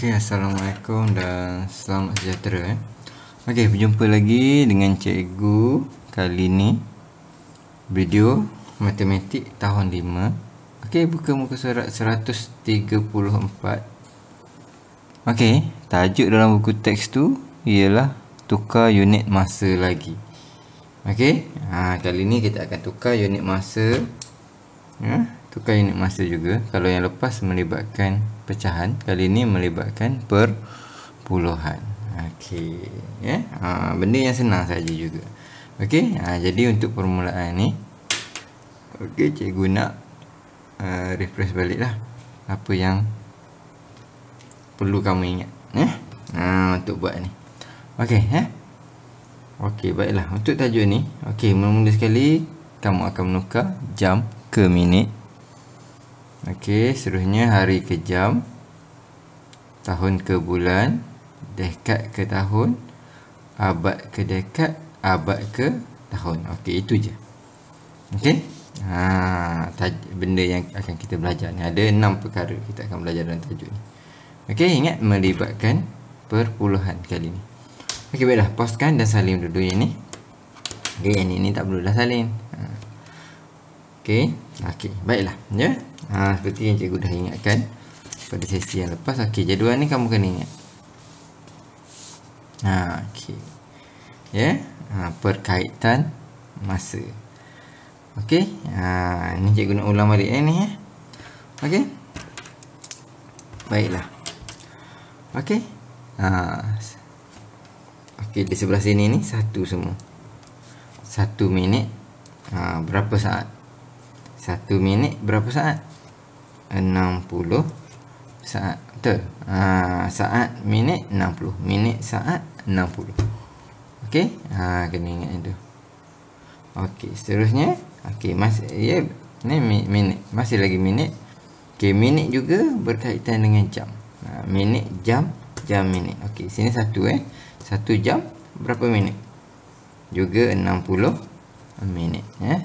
Okey, Assalamualaikum dan selamat sejahtera. Okey, berjumpa lagi dengan cikgu. Kali ni video matematik tahun 5. Okey, buka muka surat 134. Okey, tajuk dalam buku teks tu ialah tukar unit masa lagi. Okey, kali ni kita akan tukar unit masa. Tukar unit masa juga. Kalau yang lepas melibatkan pecahan, kali ini melibatkan perpuluhan. Okey, benda yang senang saja juga. Okey, jadi untuk permulaan ni, okey, cikgu nak refresh baliklah apa yang perlu kamu ingat untuk buat ni. Okey, okey, baiklah. Untuk tajuk ni, okey, mula-mula sekali kamu akan menukar jam ke minit. Okey, seterusnya hari ke jam, tahun ke bulan, dekad ke tahun, abad ke dekad, abad ke tahun. Okey, itu je. Okey. Benda yang akan kita belajar ni ada 6 perkara kita akan belajar dalam tajuk ni. Okey, ingat melibatkan perpuluhan kali ni. Okey, baiklah, pauskan dan salin dulu yang ni. Okey, yang ni tak perlu dah salin. Okey, baiklah ya. Seperti yang cikgu dah ingatkan pada sesi yang lepas. Okey, jadual ni kamu kena ingat. Okey. Ya, perkaitan masa. Okey, ni cikgu nak ulang balik ni ya. Okey. Baiklah. Okey. Okey, di sebelah sini ni satu semua. 1 minit berapa saat? 1 minit berapa saat? 60 saat. Betul. Saat, minit, 60. Minit, saat, 60. Okey, kena ingat itu. Okey, seterusnya, okey, ni minit, masih lagi minit. Okey, minit juga berkaitan dengan jam. Minit, jam, jam, minit. Okey, sini 1 1 jam berapa minit? Juga 60 minit ya.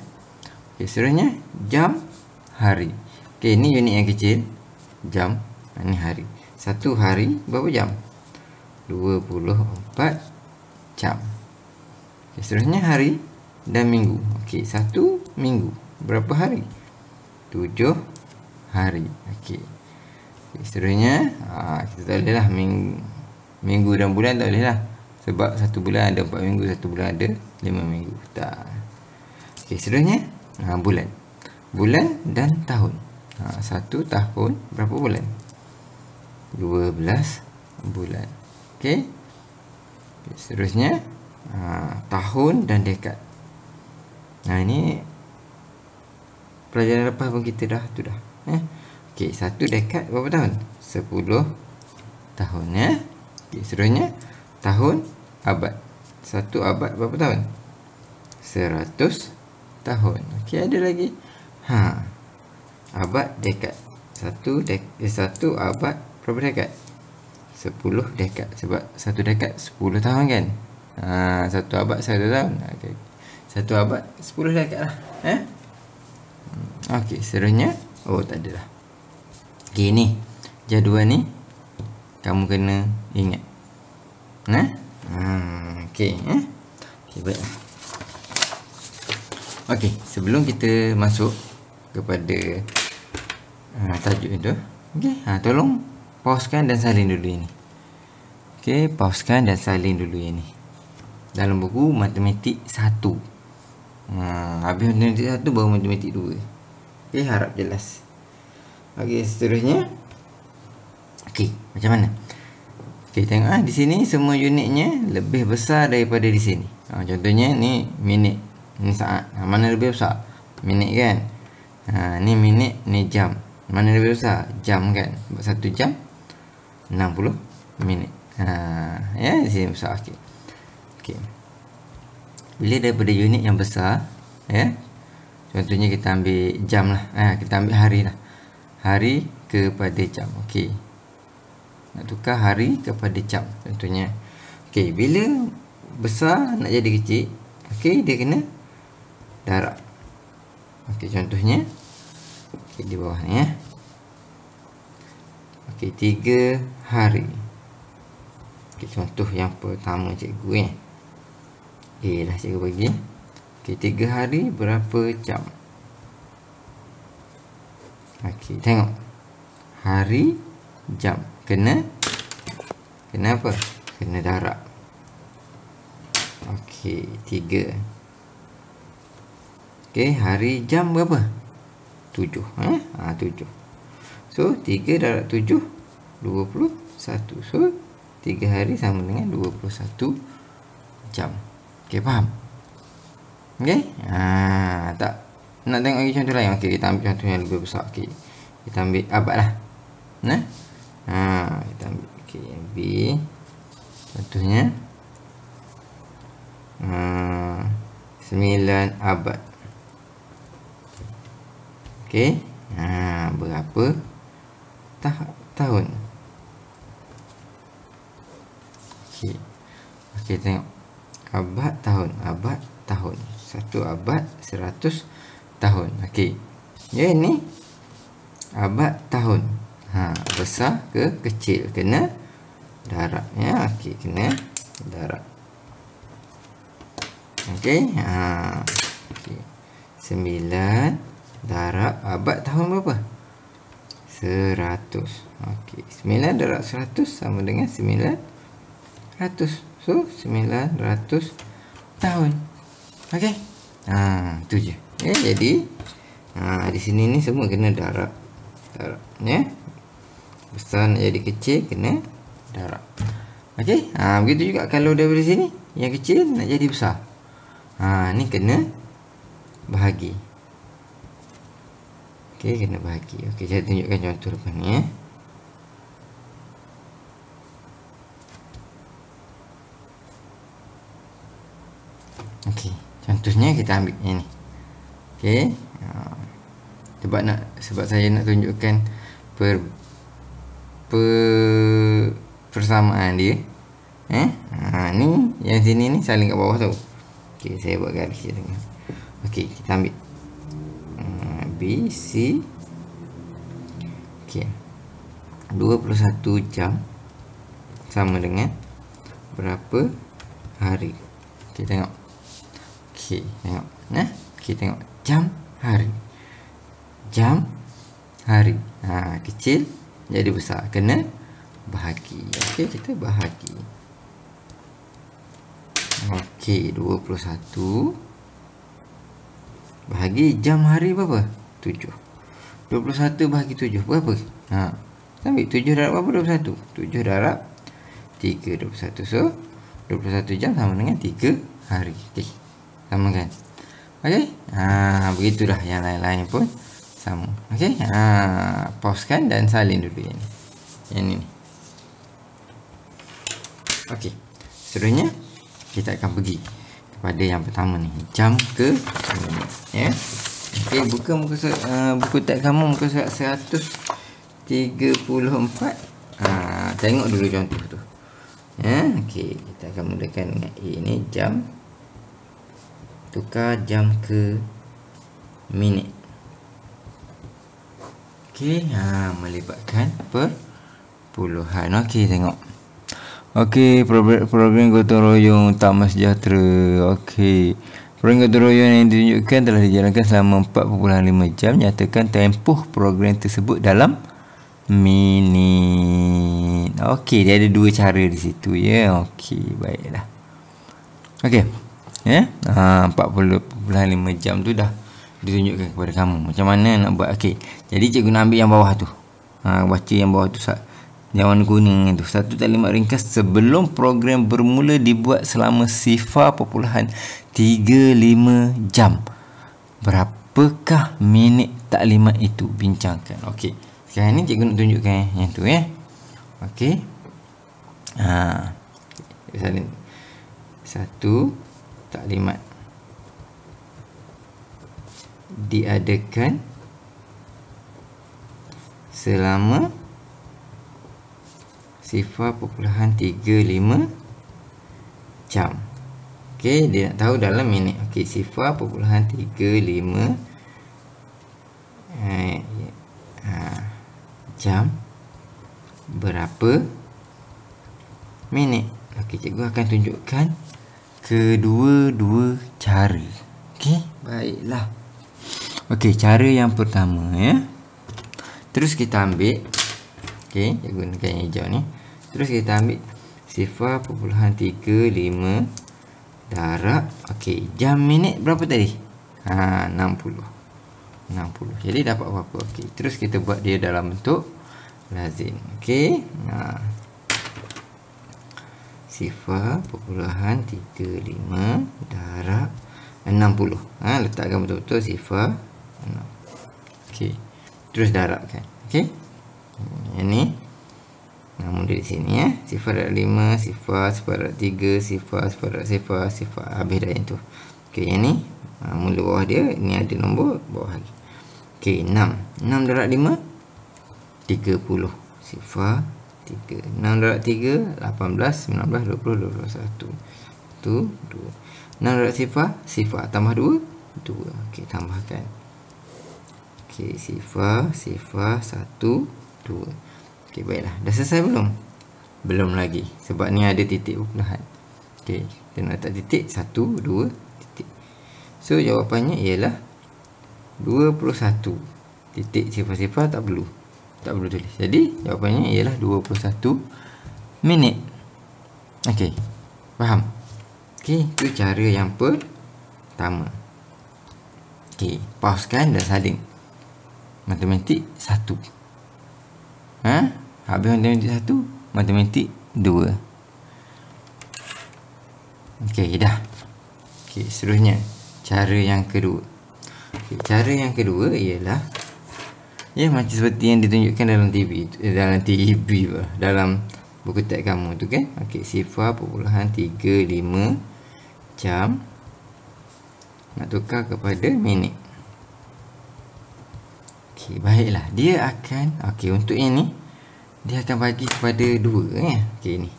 Okey, seterusnya jam, hari. Okey, ni unit yang kecil, jam, ni hari. 1 hari berapa jam? 24 jam. Okey, seterusnya hari dan minggu. Okey, 1 minggu berapa hari? 7 hari. Okey. Seterusnya kita tak boleh lah minggu dan bulan tak boleh lah. Sebab 1 bulan ada 4 minggu, 1 bulan ada 5 minggu. Tak. Okey, seterusnya bulan. Bulan dan tahun. 1 tahun berapa bulan? 12 bulan. Okey. Seterusnya tahun dan dekad. Ini pelajaran lepas pun kita dah Okey, 1 dekad berapa tahun? 10 tahun ya. Okey, seterusnya tahun, abad. 1 abad berapa tahun? 100 tahun. Okey, ada lagi. Abad, dekad. 1 abad berapa dekad? 10 dekad. Sebab 1 dekad 10 tahun kan? 1 abad 1 tahun. Okey. 1 abad 10 dekad lah. Okey, seterusnya tak ada lah. Okey, ni jadual ni kamu kena ingat. Okey, okey, baiklah. Okey, sebelum kita masuk kepada tajuk itu, okey, tolong pauskan dan salin dulu ini. Okey, pauskan dan salin dulu ini. Dalam buku matematik 1. Habis matematik 1 baru matematik 2. Okey, harap jelas. Okey, seterusnya. Okey, macam mana? Okey, tengok di sini semua unitnya lebih besar daripada di sini. Contohnya ni minit, ni saat. Mana lebih besar? Minit kan? Ni minit, ni jam. Mana lebih besar? Jam kan? 1 jam 60 minit. Ya, di sini besar. Okey. Okey. Bila daripada unit yang besar, ya. Contohnya kita ambil jam lah. Kita ambil hari lah. Hari kepada jam. Okey. Nak tukar hari kepada jam contohnya. Okey, bila besar nak jadi kecil, okey, dia kena darab. Okey, contohnya di bawah ni ya. Okey, 3 hari. Okey, contoh yang pertama cikgu dah cikgu bagi. Okey, 3 hari berapa jam? Okey, tengok. Hari, jam. Kena apa? Kena darab. Okey, 3. Okey, hari, jam berapa? 7. 7. So, 3 darab 7, 21. So, 3 hari sama dengan 21 jam. Okey, faham? Okey? Tak. Nak tengok lagi contoh lain? Okey, kita ambil contoh yang lebih besar. Okey, kita ambil abad lah. Kita ambil. Okey, B. Contohnya 9 abad. Okey. Berapa tahun? Okey. Okey, tengok. Abad, tahun. Abad, tahun. 1 abad, 100 tahun. Okey. Ni abad, tahun. Besar ke kecil? Kena darab. Okey, kena darab. Okey. Okey. 9 darab abad, tahun berapa? 100. Okey. 9 darab 100 sama dengan 900. So, 900 tahun. Okey. Tu je. Jadi di sini ni semua kena darab. Besar nak jadi kecil kena darab. Okey. Begitu juga kalau daripada sini yang kecil nak jadi besar. Ni kena bahagi. Okey, kena bahagi. Okey, saya tunjukkan contoh depan ni. Okey, contohnya kita ambil yang ni. Okey. Sebab saya nak tunjukkan persamaan dia. Ni yang sini ni saling kat bawah tau. Okey, saya buat garis je dengan. Okey, kita ambil B, C. Okey. 21 jam sama dengan berapa hari? Okey, tengok. Okey, tengok. Okey, tengok. Jam, hari. Jam, hari. Kecil jadi besar. Kena bahagi. Okey, kita bahagi. Okey, 21 bahagi jam, hari berapa? 7. 21 bahagi 7 berapa? Ambil 7 darab berapa? 21. 7 darab 3, 21. So, 21 jam sama dengan 3 hari. Okey. Sama kan? Okey. Begitulah yang lain-lain pun sama. Okey. Pausekan dan salin dulu yang ni. Yang ni. Okey. Seterusnya kita akan pergi kepada yang pertama ni, jam ke minit. Okey, buka buku teks kamu muka surat 134. Tengok dulu contoh tu. Okey, kita akan mulakan dengan A ni, jam. Tukar jam ke minit. Okey, melibatkan perpuluhan. Okey, tengok. Okey, program gotong royong Utama Sejahtera. Okey. Program gotong royong yang ditunjukkan telah dijalankan selama 4.5 jam. Nyatakan tempoh program tersebut dalam minit. Okey, dia ada dua cara di situ ya. Okey, baiklah. Okey. 40.5 jam tu dah ditunjukkan kepada kamu. Macam mana nak buat? Okey. Jadi cikgu nak ambil yang bawah tu. Baca yang bawah tu yang warna kuning itu. Satu taklimat ringkas sebelum program bermula dibuat selama 0.35 jam. Berapakah minit taklimat itu? Bincangkan. Okey. Sekarang ni cikgu nak tunjukkan yang tu ya. Okey. Satu taklimat diadakan selama 0.35 jam. Okey, dia nak tahu dalam minit. Okey, 0.35 jam berapa minit. Okey, cikgu akan tunjukkan kedua-dua cara. Okey, baiklah. Okey, cara yang pertama ya. Terus kita ambil, okey, cikgu gunakan yang hijau ni. Terus kita ambil 0.35 darab, okey, jam minit berapa tadi? 60. Jadi dapat berapa? Okey, terus kita buat dia dalam bentuk lazim. Okey. 0.35 darab 60. Letakkan betul-betul 0.6. Okey. Terus darabkan. Okey. Yang ni namun di sini ya. 0.5, 0.3, 0.0, habis dah yang tu. Okey, yang ni mula bawah dia, ni ada nombor bawah lagi. Okey, 6 darab 5 30. 0.3. 6 darab 3 18, 19, 20, 21. 2. 6 darab 0 tambah 2 2. Okey, tambahkan. Okey, 0 1 2. Okey, baiklah. Dah selesai belum? Belum lagi. Sebab ni ada titik perpulahan. Okey, kita nak letak titik 1 2 titik. So jawapannya ialah 21. Titik 0 tak perlu. Tak perlu tulis. Jadi jawapannya ialah 21 minit. Okey. Faham? Okey, itu cara yang pertama. Okey, pausekan dan salin. Matematik 1. Habis matematik 1, matematik 2. Okey, dah. Okey, seterusnya cara yang kedua. Okey, cara yang kedua ialah ya macam seperti yang ditunjukkan dalam dalam buku teks kamu tu kan. Okey, 0.35 jam nak tukar kepada minit. Okey, baiklah. Dia akan, okey, untuk yang ni dia akan bagi kepada 2 ya. Okey, ni.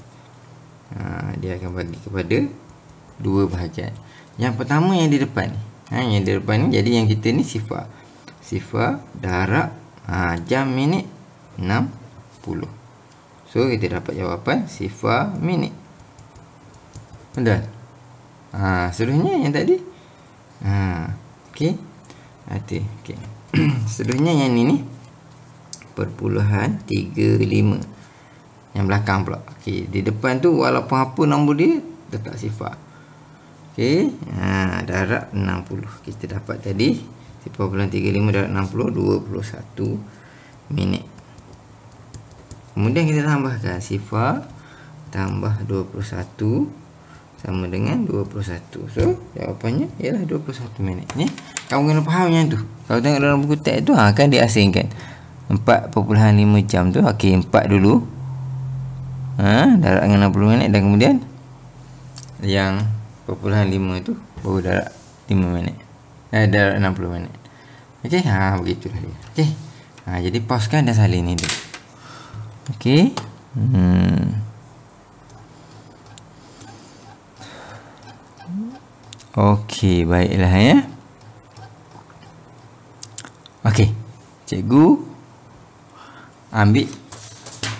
Dia akan bagi kepada 2 bahagian. Yang pertama yang di depan ni. Yang di depan ni, jadi yang kita ni 0 darab jam minit 60. So kita dapat jawapan 0 minit. Betul? Seterusnya yang tadi. Okey. Okey. Seterusnya yang ni perpuluhan 35. Yang belakang pula. Okey, di depan tu walaupun apa nombor dia letak 0. Okey, darab 60. Kita dapat tadi 0.35 darab 60 21 minit. Kemudian kita tambahkan 0 tambah 21 sama dengan 21. So jawapannya ialah 21 minit. Ni kamu kena faham yang tu. Kalau tengok dalam buku teks tu kan dia asingkan 4.5 jam tu. Okey, 4 dulu. Darab dengan 60 minit dan kemudian yang 0.5 tu baru darab 5 minit. Darab 60 minit. Okey, begitulah dia. Okey. Jadi pausekan dan salin ni dulu. Okey. Okey, baiklah ya. Okey. Cikgu ambil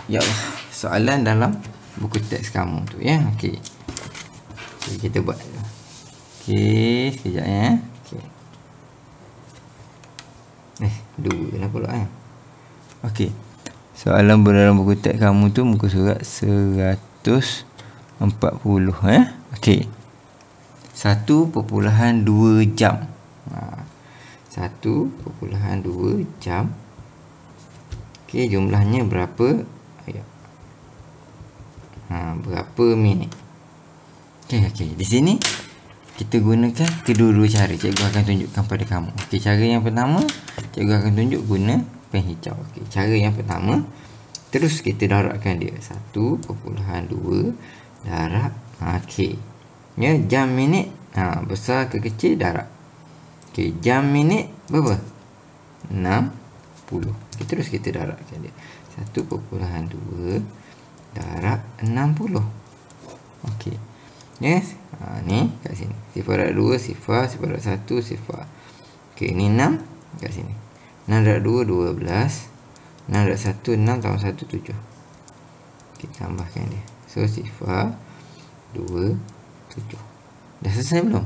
ya Allah, soalan dalam buku teks kamu tu ya. Okey. Kita buat. Okey, sekejap ya. Okey. Dua lah pula kan. Okey. Soalan dalam buku teks kamu tu muka surat 140 ya. Okey. 1.2 jam. 1.2 jam. Okey, jumlahnya berapa? Berapa minit? Okey. Di sini kita gunakan kedua-dua cara. Cikgu akan tunjukkan pada kamu. Okey, cara yang pertama cikgu akan tunjuk guna pen hijau. Okey, cara yang pertama terus kita darabkan dia 1.2 darab okey. Ya, jam minit besar ke kecil darab. Okey, jam minit berapa? 60. Okay, terus kita darabkan dia 1.2 darab 60. Okey. Yes. Ni kat sini 0.2 0, 0.1 0. Okey, ni 6 kat sini. 6 darab 2 12. 6 darab 1 6 tambah 1 7. Kita tambahkan dia. So sifar 2, 7. Dah selesai belum?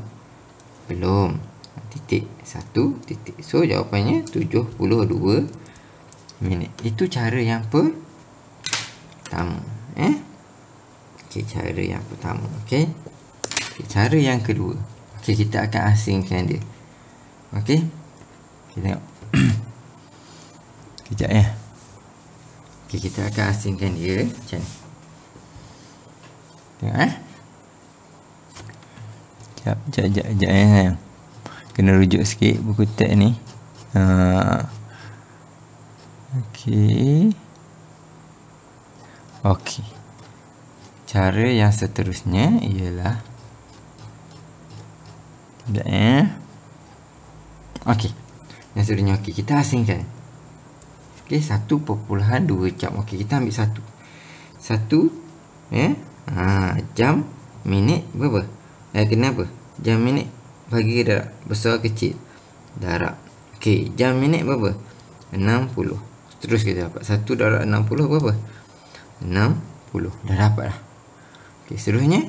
Belum. Titik 1 titik. So jawapannya 72 minit. Itu cara yang pertama. Okey, cara yang pertama. Okey. Cara yang kedua. Okey, kita akan asingkan dia. Okey. Kita tengok. Kejap ya. Okey, kita akan asingkan dia macam ni. Tengok Sekejap sayang. Kena rujuk sikit buku teks ni. Okey. Cara yang seterusnya ialah okey. Yang seterusnya kita asingkan. Okey, 1.2 jam. Okey, kita ambil 1. Jam, minit berapa? Kenapa? Jam, minit bagi darab besar kecil. Darab. Okey, jam, minit berapa? 60. Terus kita dapat 1 darab 60 berapa? 60. Dah dapat dah. Okey, seterusnya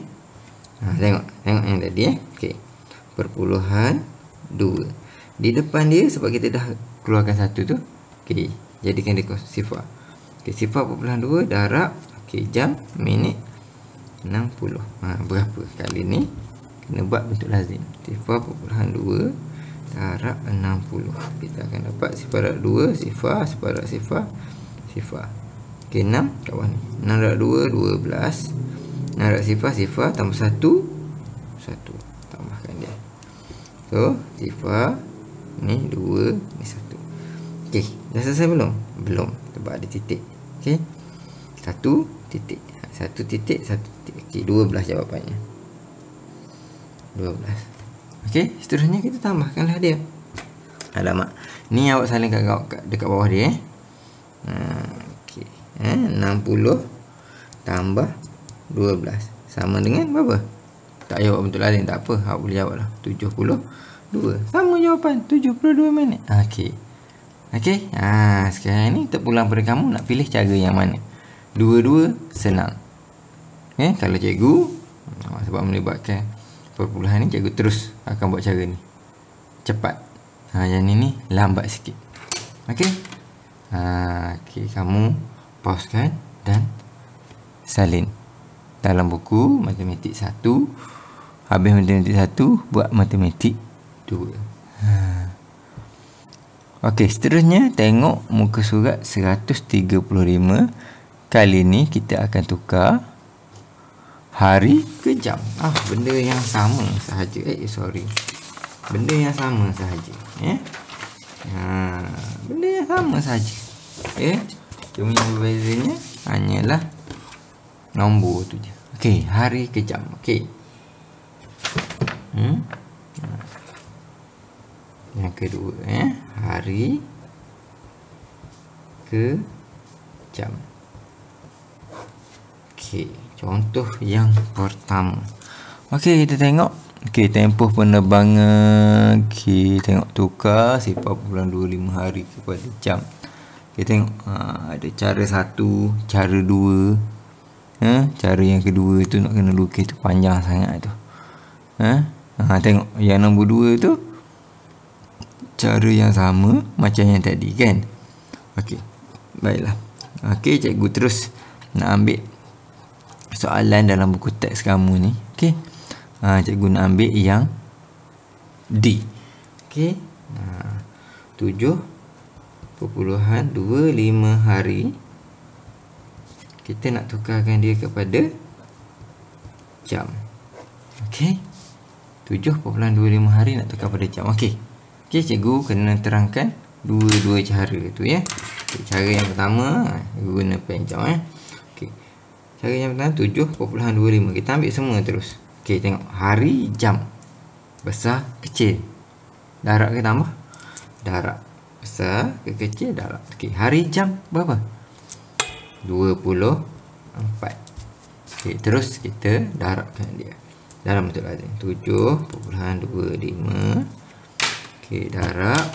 tengok yang tadi Okey. Perpuluhan 2. Di depan dia sebab kita dah keluarkan 1 tu. Okey, jadikan dia sifar. Okey, sifar perpuluhan 2 darab jam, minit 60. Berapa? Kali ni kena buat bentuk lazim. Sifar perpuluhan 2 darab 60. Kita akan dapat sifar darab 2, sifar darab sifar. Okey, 6 kat bawah ni. 6 darab 2, 12. 6 darab sifar tambah 1. Tambahkan dia. So, sifar ni 2, ni 1. Okey, dah selesai belum? Belum. Sebab ada titik. Okey. 1 titik. 1 titik, 1 titik. Okey, 12 jawapannya. 12. Okey, seterusnya kita tambahkanlah dia. Alamak. Ni awak salin kat dekat bawah dia Okey. 60 tambah 12 sama dengan berapa? Tak jawab bentuk lain, tak apa. Awak boleh jawab lah. 72. Sama jawapan, 72 minit. Okey. Sekarang ni terpulang pada kamu nak pilih cara yang mana. Dua-dua senang. Kalau cikgu sebab melibatkan perpuluhan ni, cikgu terus akan buat cara ni cepat. Yang ni lambat sikit. Okey, kamu pausekan dan salin dalam buku matematik 1. Habis matematik 1, buat matematik 2. Okey, seterusnya tengok muka surat 135. Kali ni kita akan tukar hari ke jam. Benda yang sama sahaja. Benda yang sama sahaja. Benda yang sama sahaja. Cuma yang berbezanya hanyalah nombor tu je. Okey, hari ke jam. Okey. Yang kedua, hari ke jam. Okey, contoh yang pertama. Okey, kita tengok. Okey, tempoh penerbangan. Okey, tengok tukar sifar perpuluhan 25 hari kepada jam. Kita tengok ada cara 1, cara 2. Cara yang kedua tu nak kena lukis tu panjang sangat tu. Tengok yang nombor 2 tu cara yang sama macam yang tadi kan. Okey, baiklah. Okey, cikgu terus nak ambil soalan dalam buku teks kamu ni. Okey, cikgu nak ambil yang D. Okey, 7.25 hari. Kita nak tukarkan dia kepada jam. Okey, 7.25 hari nak tukar pada jam. Okey, cikgu kena terangkan dua-dua cara tu ya. Cara yang pertama, guna pen jam Okey. Cara yang pertama 7.25. Kita ambil semua terus. Okey, tengok hari, jam. Besar, kecil. Darab ke tambah? Darab. Besar ke kecil, darab. Okey, hari, jam berapa? 24. Okey, terus kita darabkan dia dalam bentuk lazim. 7.25. Okey, darab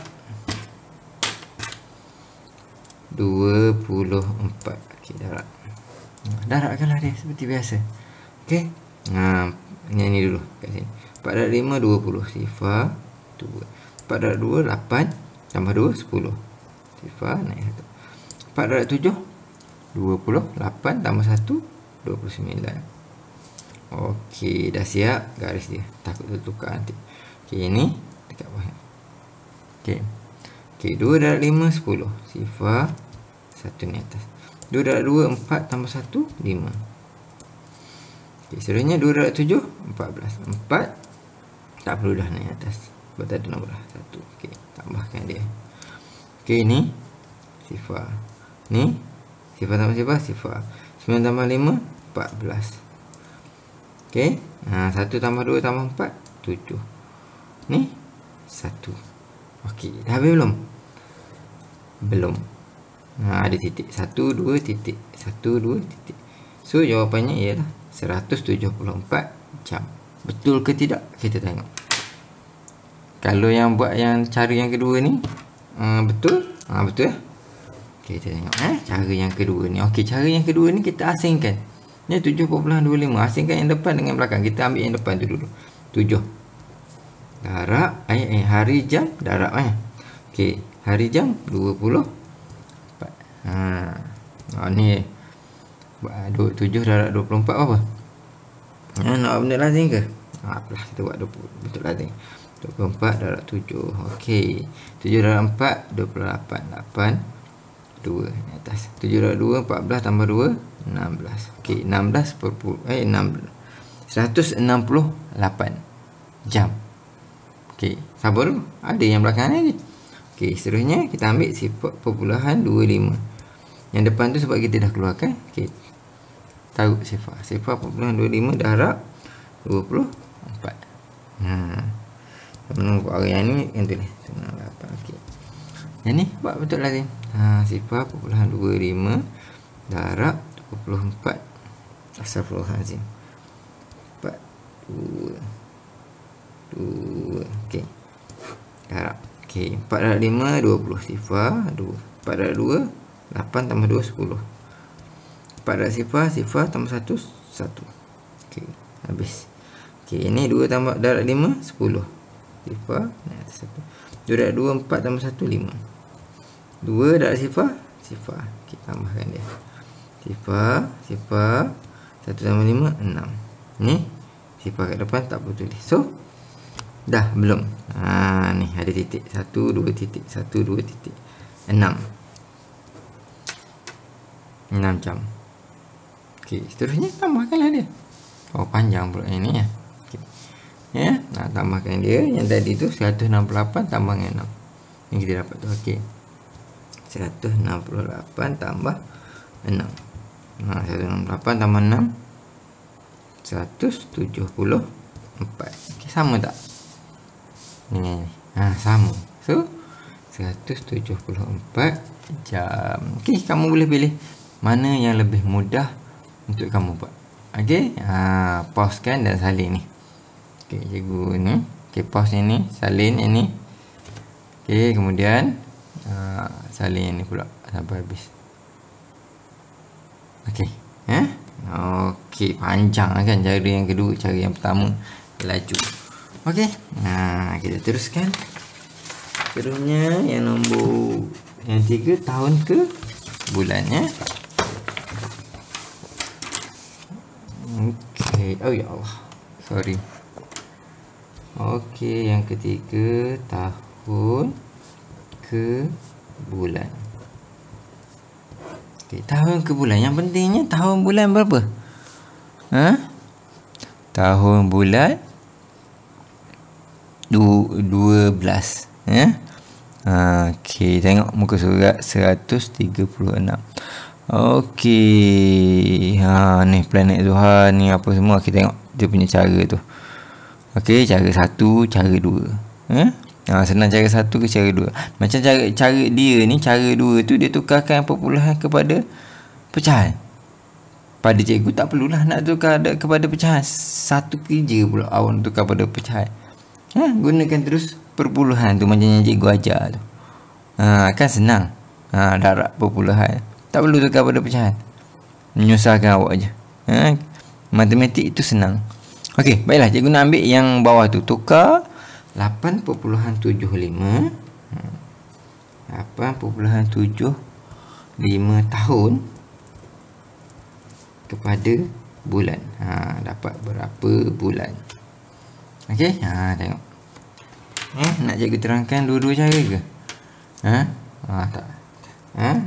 24. Okey, darab Darabkanlah dia seperti biasa. Okey. Ini dulu kat sini. 4/5 20. Sifar 2. 4/2 8 tambah 2 10. Sifar naik 1. 4/7 28 tambah 1 29. Okey, dah siap garis dia. Takut tertukar nanti. Okey, ini dekat bawah. Okey. Okey, 2/5 10. Sifar 1 ni atas. 2/2 4 tambah 1 5. Okey, seterusnya 2/7 14. 4 tak perlu dah naik atas. Sebab tak ada nombor dah. 1. Okey, tambahkan dia. Okey, ni sifar. Ni sifar tambah sifar, sifar. 9 tambah 5 14. Okey. 1 tambah 2 tambah 4 7. Ni 1. Okey, dah habis belum? Belum. Ada titik. 1 2 titik. 1 2 titik. So jawapannya ialah 174 jam. Betul ke tidak? Kita tengok. Kalau yang buat yang cara yang kedua ni betul? Betul lah. Okay, kita tengok cara yang kedua ni. Okey, cara yang kedua ni kita asingkan. Ni 7.25. Asingkan yang depan dengan belakang. Kita ambil yang depan tu dulu. 7. Darab hari jam darab Okey, hari jam 24. Ni 7 darab 24 apa? Nak benda lazim ke? Apalah, kita buat 20 betul lazim. 24 darab 7. Okey. 7 darab 4 28. 8 2 ni atas. 7 darab 2 14 tambah 2 16. Okey, 168 jam. Okey, sabar dulu. Ada yang belakang ni. Okey, seterusnya kita ambil 0.25. Yang depan tu sebab kita dah keluarkan. Okey. Tahu sifar. Sifar 0.25 darab 24. Menunggu area ni yang tulis 98. Okey. Yang ni buat betul lazim. Sifar 0.25 darab 24. Astagfirullahalazim. 4 2 2. Okey. Darab. Okey, 4/5 20. Sifar 2. 4/2 8 tambah 2 10. 4 sifar, sifar tambah 1 1. Okey, habis. Okey, ini 2 tambah darab 5 10. Sifar naik atas 1. 2/2 4 tambah 1 5. 2 darab sifar, sifar. Okey, tambahkan dia. Sifar, sifar 1 tambah 5 6. Ni sifar kat depan tak perlu tulis. So dah belum? Ni ada titik. 1 2 titik. 1 2 titik. 6 jam. Okey, seterusnya tambahkanlah dia. Oh, panjang pula ini ya. Okey. Ya, nak tambahkan dia. Yang tadi tu 168 tambah dengan 6. Yang kita dapat tu. Okey. 168 tambah 6. 168 tambah 6 174. Okey, sama tak? Ni. Sama. So 174 jam. Okey, kamu boleh pilih mana yang lebih mudah untuk kamu buat. Okey, pausekan dan salin ni. Okey, cikgu ni. Okey, pause ini, salin ini. Okey, kemudian salin ini pula sampai habis. Okey, okey, panjang kan cara yang kedua, cara yang pertama laju. Okey, kita teruskan. Seterusnya yang nombor yang 3, tahun ke bulannya. Okey, oh ya Allah, sorry. Okey, yang ketiga, tahun ke bulan. Okey, tahun ke bulan. Yang pentingnya tahun bulan berapa? Tahun bulan 12. Okey, tengok muka surat 136. Okey, ni planet Zuhal ni apa semua. Kita tengok dia punya cara tu. Okey, cara 1, cara 2. Senang cara 1 ke cara 2. Macam cara dia ni, cara 2 tu dia tukarkan perpuluhan kepada pecahan. Pada cikgu tak perlulah nak tukar kepada pecahan. Satu kerja pula awak nak tukar pada pecahan. Gunakan terus perpuluhan tu macam yang cikgu ajar tu. Kan senang. Darab perpuluhan. Tak perlu tukar pada pecahan. menyusahkan awak je. Matematik itu senang. Okey, baiklah, cikgu nak ambil yang bawah tu. Tukar 8.75 tahun kepada bulan. Dapat berapa bulan? Okey, tengok. Nak cikgu terangkan dua-dua cara ke? Tak.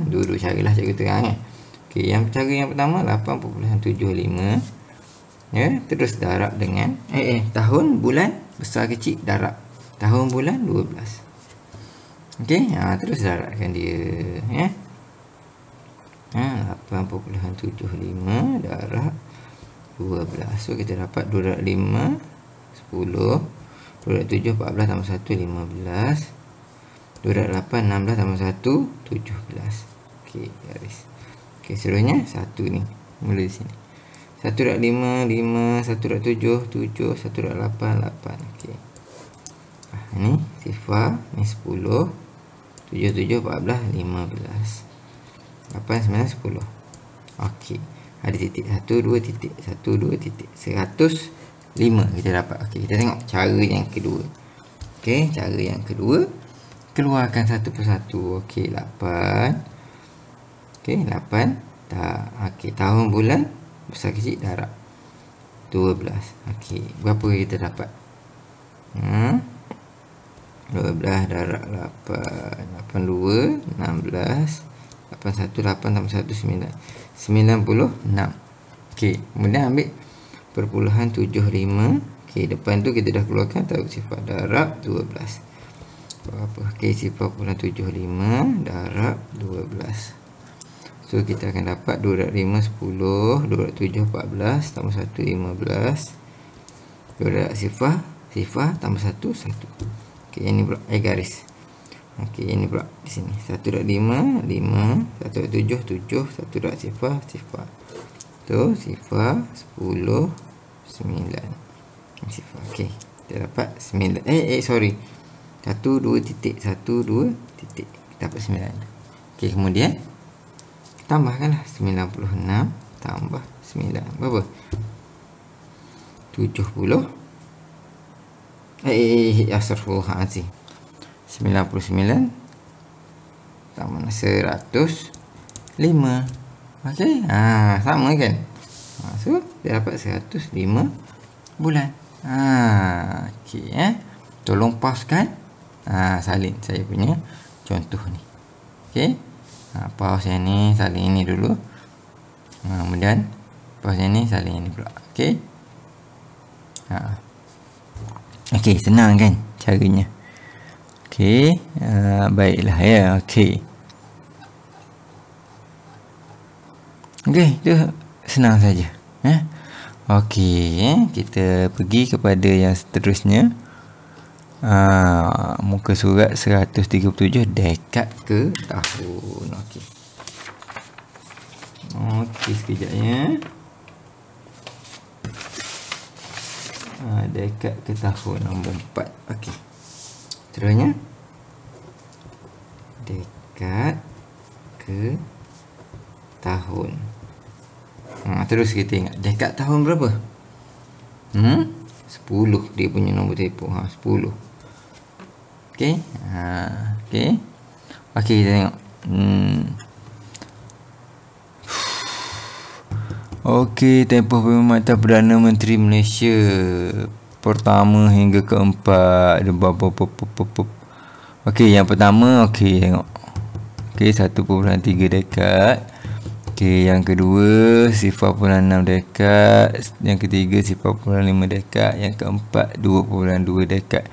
Dua-dua caralah cikgu terang. Okey, cara yang pertama 8.75. Terus darab dengan tahun, bulan, besar kecil darab. Tahun, bulan 12. Okey, terus darabkan dia. 8.75 darab 12. So kita dapat 2 darab 5 10, 2 darab 7 14 tambah 1 15, 2 darab 8 16 tambah 1 17. Okey, garis. Okey, seterusnya 1 ni. Mula di sini. 1 darab 5 5, 1 darab 7 7, 1 darab 8 8. Okey. Ni sifar, ni 10, 7 7 14 15. 8, 9, 10. Okey. Ada titik 1, 2 titik. 1, 2 titik. 105 kita dapat. Okey, kita tengok cara yang kedua. Okey, cara yang kedua. Keluarkan satu persatu. Okey, 8. Okey, 8. Okey, tahun, bulan, besar kecil darab 12. Okey, berapa kita dapat? 12 darab 8 82 16 81 8 tambah 1 9 96. Okey, kemudian ambil perpuluhan 75. Okey, depan tu kita dah keluarkan tahu sifar darab 12. Berapa? Okey, sifar perpuluhan 75 darab 12. So kita akan dapat 2 darab 5 10, 2 darab 7 14 tambah 1 15. 2 darab sifar tambah 1 1. Okey, ini pula garis. Okey, ini pula di sini. 1 darab 5 5, 1 darab 7 7, 1 darab sifar. Tu sifar 10 9. Sifar. Okey, kita dapat 9. Sorry. 1 2 titik, 1 2 titik. Dapat 9. Okey, kemudian tambahkanlah 96 tambah 9. Berapa? 70. Astagfirullahaladzim. 99 tambah 105. Okey, sama kan? So dia dapat 105 bulan. Okey, tolong pauskan. Salin saya punya contoh ni. Okey, pause yang ni, salin ini dulu. Kemudian pause yang ni, salin ini pula. Okey. Okey, senang kan caranya? Okey, baiklah ya. Okey. Okey, itu senang saja. Okey, kita pergi kepada yang seterusnya. Muka surat 137, dekad ke tahun. Okey. Okey, sekejap ya. Dekad ke tahun nombor 4. Okey. Seterusnya dekad ke tahun. Terus kita ingat dekad tahun berapa? 10 dia punya nombor telefon. 10. Okey. Okey. Okey, kita tengok. Okey, tempoh perkhidmatan Perdana Menteri Malaysia pertama hingga keempat. Okey, yang pertama, okey, tengok. Okey, 1.3 dekad. Okey, yang kedua 0.6 dekad. Yang ketiga 0.5 dekad. Yang keempat 2.2 dekad.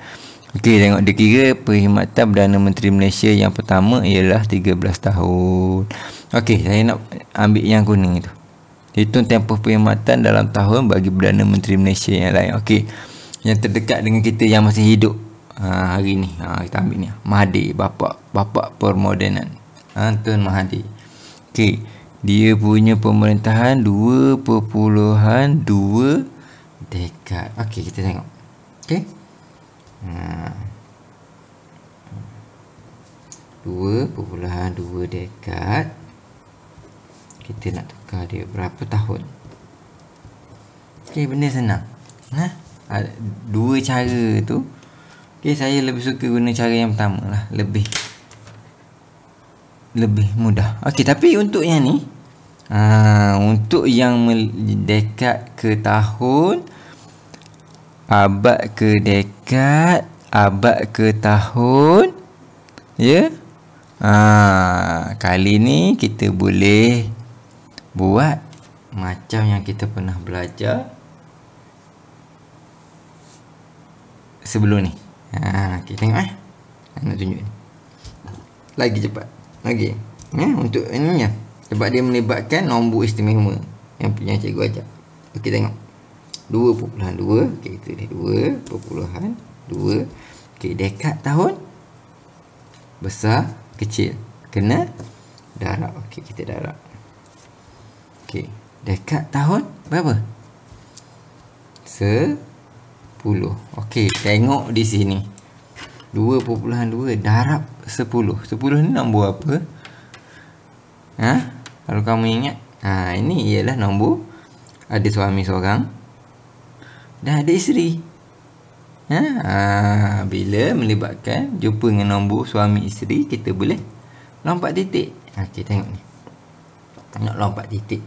Okey, tengok dia kira perkhidmatan Perdana Menteri Malaysia yang pertama ialah 13 tahun. Okey, saya nak ambil yang kuning itu. Hitung tempoh perkhidmatan dalam tahun bagi Perdana Menteri Malaysia yang lain. Okey, yang terdekat dengan kita yang masih hidup hari ni. Kita ambil ni, Mahathir, bapa permodenan, Tun Mahathir. Okey, dia punya pemerintahan 2.2 dekad. Okey, kita tengok. Okey, 2.2 dekad. kita nak tukar dia berapa tahun. Okey, benda senang. Ada dua cara tu. Okey, saya lebih suka guna cara yang pertama lah, lebih mudah. Okey, tapi untuk yang ni, untuk yang dekat ke tahun, abad ke dekad, abad ke tahun, ya. Kali ni kita boleh buat macam yang kita pernah belajar sebelum ni. Okey, tengok nak tunjuk ni. Lagi cepat. Okey. Untuk ini ya. Sebab dia melibatkan nombor istimewa yang punya cikgu ajar. Okey, tengok. 2.2. Okey, kita lihat 2.2. Okey, dekad tahun, besar, kecil. Kena darab. Okey, kita darab. Okey, dekad tahun berapa? 10. Okey, tengok di sini. 2.2 darab 10. 10 ni nombor apa? Kalau kamu ingat, ini ialah nombor ada suami seorang dan ada isteri. Bila melibatkan jumpa dengan nombor suami isteri, kita boleh lompat titik. Okey, tengok ni. Nak lompat titik.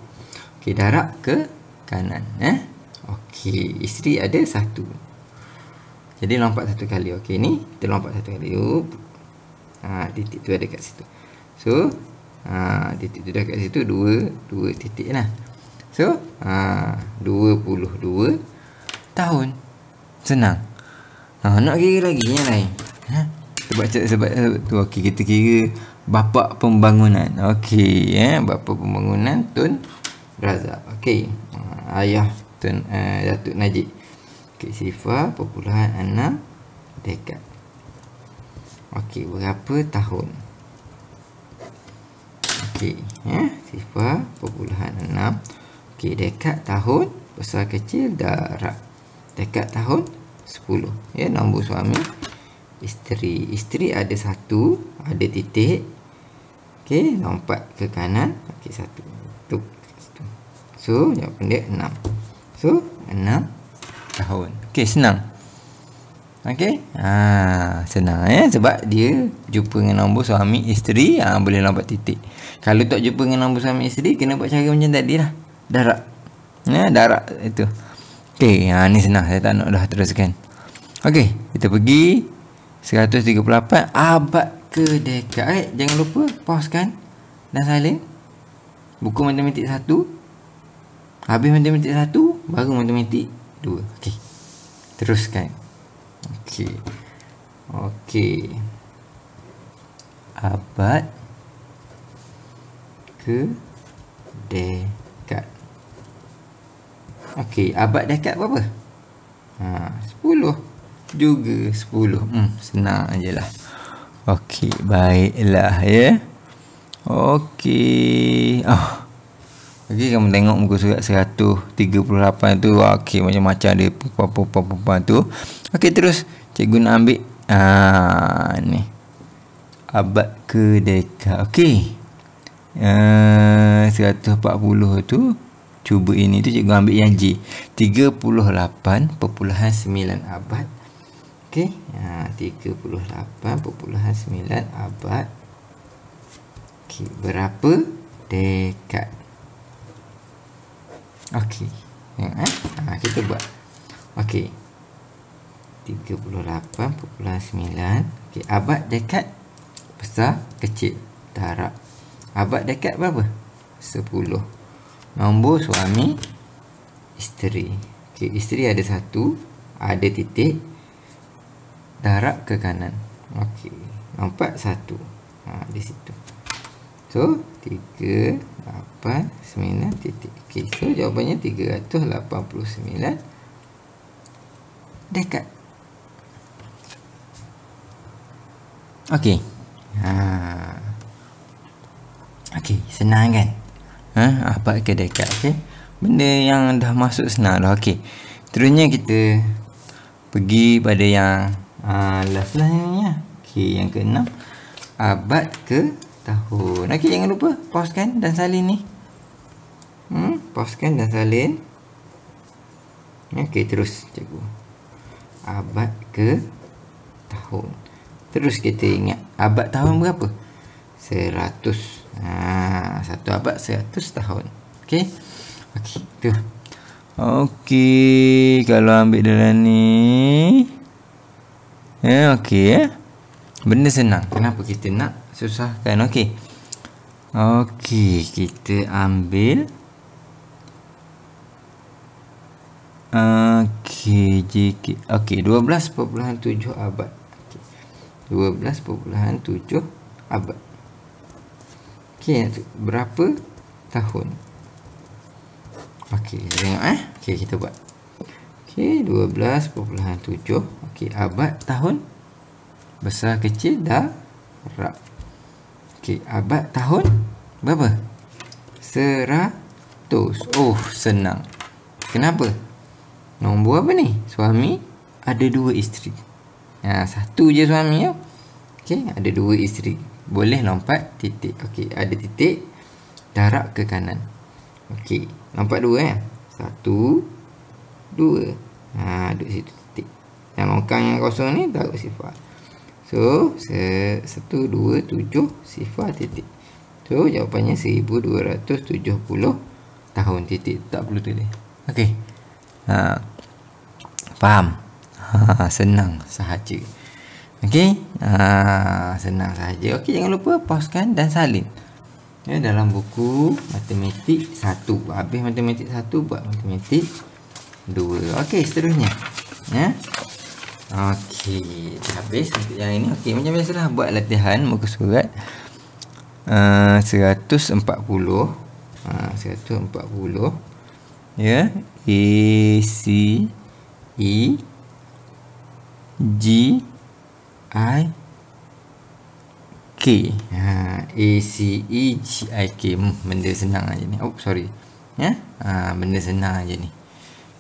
Okey, darab ke kanan. Okey, isteri ada 1. Jadi lompat 1 kali. Okey, ni kita lompat 1 kali. Titik tu ada kat situ. So, titik tu dah kat situ, 2 titik lah. So, 22 tahun. Senang. Nak kira lagi yang lain. Sebab tu. Okey, kita kira bapa pembangunan. Okey, bapa pembangunan Tun Razak. Okey, ayah Tun Datuk Najib. Okey, 0.6 dekad. Okey, berapa tahun? Okey, 0.6. Okey, dekad tahun, besar kecil darab. Dekad tahun 10. Ya, nombor suami isteri. Isteri ada 1, ada titik. Okey, lompat ke kanan. Okey, 1. Tu. So, jawapan dia 6. So, 6 tahun. Okey, senang. Okey. Senang sebab dia jumpa dengan nombor suami isteri, boleh lompat titik. Kalau tak jumpa dengan nombor suami isteri, kena buat cara macam tadi lah. Darab. Darab itu. Okey, ni senang. Saya tak nak dah teruskan. Okey, kita pergi 138 abad ke dekad. Jangan lupa pauskan dan salin buku matematik 1. Habis matematik 1, baru matematik 2. Okey, teruskan. Okey. Abad ke dekad. Okey, abad dekad berapa? 10. Juga 10. Senang je lah. Okey, baiklah ya. Okey. Okey, kamu tengok muka surat 138 tu. Okey, macam-macam dia perempuan tu. Okey, terus cikgu nak ambil ni. Abad ke dekad. Okey. 140 tu. Cuba ini tu cikgu ambil yang J. 38.9 abad. Okey. 38.9 abad. Okey, berapa dekad? Okey. Kita buat. Okey. 38.9. Okey, abad dekad besar kecil darab. Abad dekad berapa? 10. Nombor suami isteri. Okey, isteri ada 1, ada titik, darab ke kanan. Okey, lompat 1. Di situ. So, 389 titik. Okey, so jawapannya 389 dekad. Okey. Okey, senang kan? Abad ke dekad. Okey. Benda yang dah masuk senang dah. Okey. Terusnya kita pergi pada yang last lah ni ya. Okey, yang ke-6. Abad ke tahun. Okey, jangan lupa pauskan dan salin ni. Pauskan dan salin. Okey, terus cikgu. Abad ke tahun. Terus kita ingat abad tahun berapa? 100. Satu abad 100 tahun. Okey. Okey, tu. Okey, kalau ambil dalam ni. Okey. Benda senang. Kenapa kita nak susahkan? Okey. Okey, kita ambil. Okey, JK. Okey, 12.7 abad. Okay. 12.7 abad. Okey, berapa tahun? Okey, tengok Okey, kita buat. Okey, 12.7. Okey, abad tahun. Besar kecil darab. Okey, abad tahun berapa? 100. Oh, senang. Kenapa? Nombor apa ni? Suami ada 2 isteri. Satu je suami ya. Okey, ada 2 isteri. Boleh lompat titik. Okey, ada titik. Darab ke kanan. Okey, nampak 2 ya? 1, 2. Duduk situ titik. Yang longkang yang kosong ni taruh sifar. So, 1, 2, 7 sifar titik. So, jawapannya 1270 tahun titik. Tak perlu tulis. Okey. Faham? Senang sahaja. Okey. Senang sahaja. Okey, jangan lupa pauskan dan salin. Ya, dalam buku matematik 1. Habis matematik 1 buat matematik 2. Okey, seterusnya. Ya. Okey, habis untuk yang ini. Okey, macam biasalah buat latihan muka surat 140. 140. Ya, A C E G I K. A C E G I K. Benda senang aja ni. Oh, sorry. Ya. Benda senang aja ni.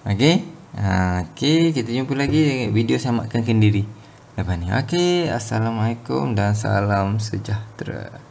Okey. Okey, kita jumpa lagi dengan video samakan kendiri lepas ni. Okey, assalamualaikum dan salam sejahtera.